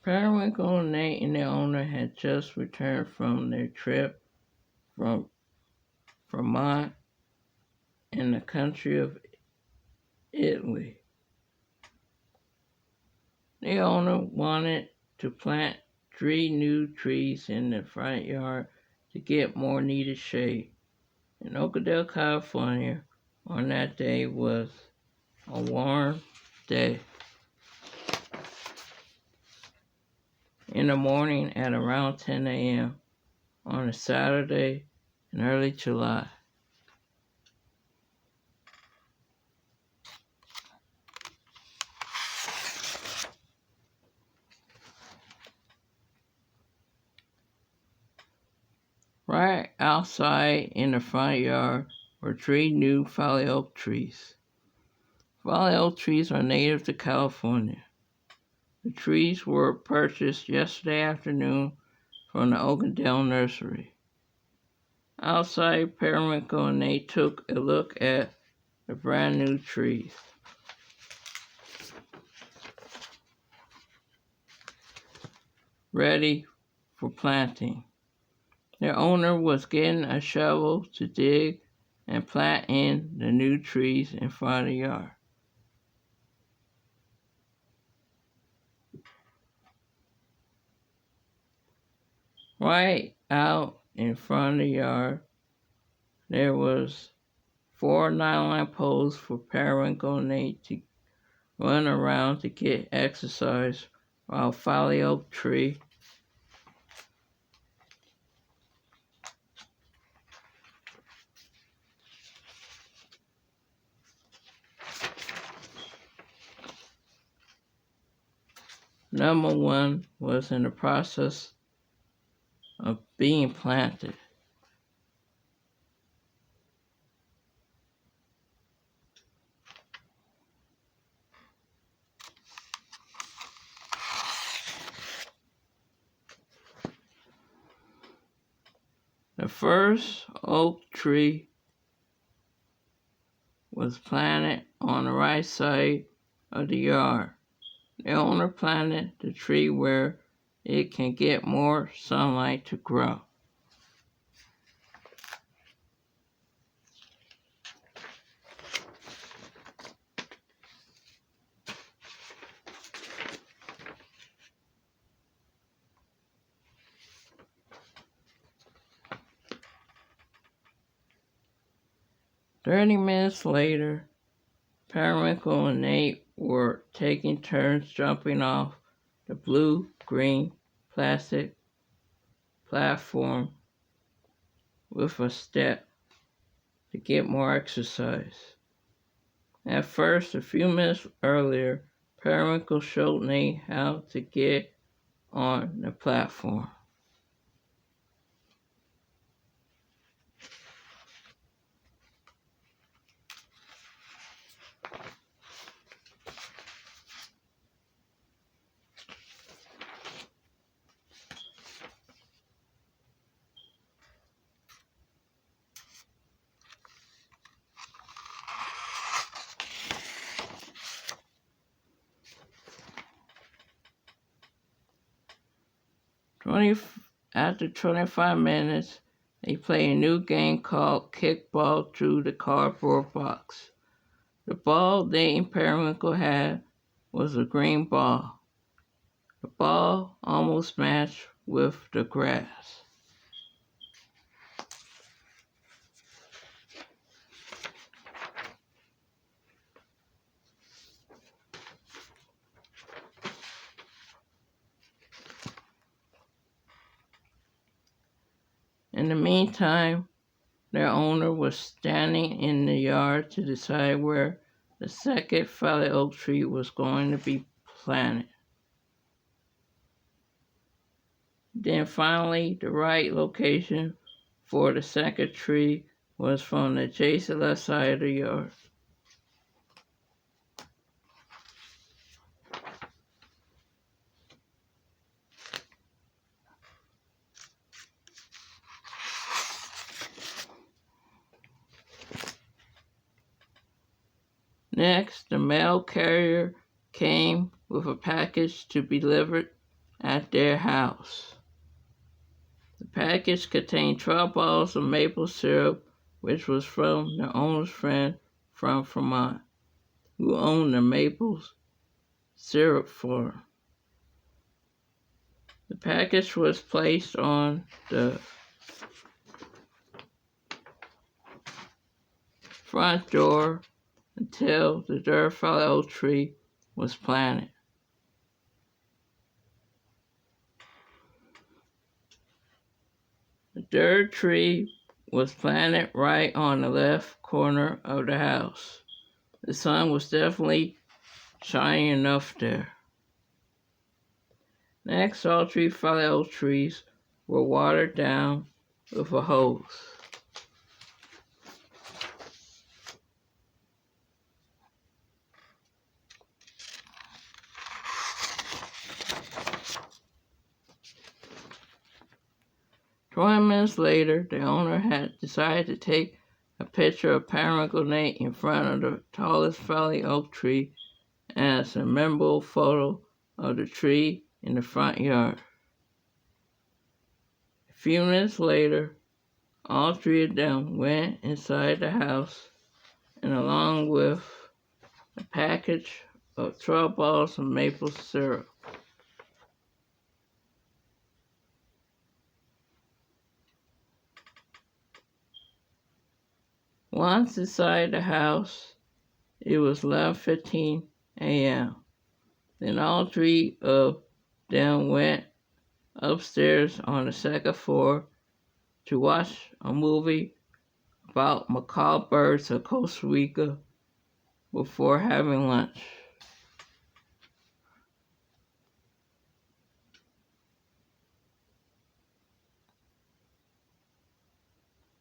Periwinkle, Nate, and their owner had just returned from their trip from Vermont and the country of Italy. The owner wanted to plant 3 new trees in the front yard to get more needed shade. In Okindale, California, on that day was a warm day. In the morning at around 10 a.m. on a Saturday in early July. Right outside in the front yard were 3 new fallow oak trees. Fallow oak trees are native to California. The trees were purchased yesterday afternoon from the Okindale nursery. Outside, Periwinkle and Nate took a look at the brand new trees. Ready for planting. Their owner was getting a shovel to dig and plant in the new trees in front of the yard. Right out in front of the yard, there was 4 nylon poles for Periwinkle and Nate to run around to get exercise while fallow oak tree number 1 was in the process of being planted. The first oak tree was planted on the right side of the yard. The owner planted the tree where it can get more sunlight to grow. "30 minutes later, Periwinkle and Nate were taking turns jumping off the blue-green plastic platform with a step to get more exercise. At first, a few minutes earlier, Periwinkle showed Nate how to get on the platform. After 25 minutes, they played a new game called kickball through the cardboard box. The ball Nate and Periwinkle had was a green ball. The ball almost matched with the grass. In the meantime, their owner was standing in the yard to decide where the second fallow oak tree was going to be planted. Then finally, the right location for the second tree was from the adjacent left side of the yard. Next, the mail carrier came with a package to be delivered at their house. The package contained 12 bottles of maple syrup, which was from the owner's friend from Vermont, who owned the maple syrup farm. The package was placed on the front door until the dirt fallow tree was planted. The dirt tree was planted right on the left corner of the house. The sun was definitely shining enough there. Next, all 3 fallow trees were watered down with a hose. "20 minutes later, the owner had decided to take a picture of Periwinkle Nate in front of the tallest valley oak tree as a memorable photo of the tree in the front yard. A few minutes later, all 3 of them went inside the house, and along with a package of 12 bottles of maple syrup. Once inside the house, it was 11:15 a.m. Then all 3 of them went upstairs on the second floor to watch a movie about macaw birds of Costa Rica before having lunch.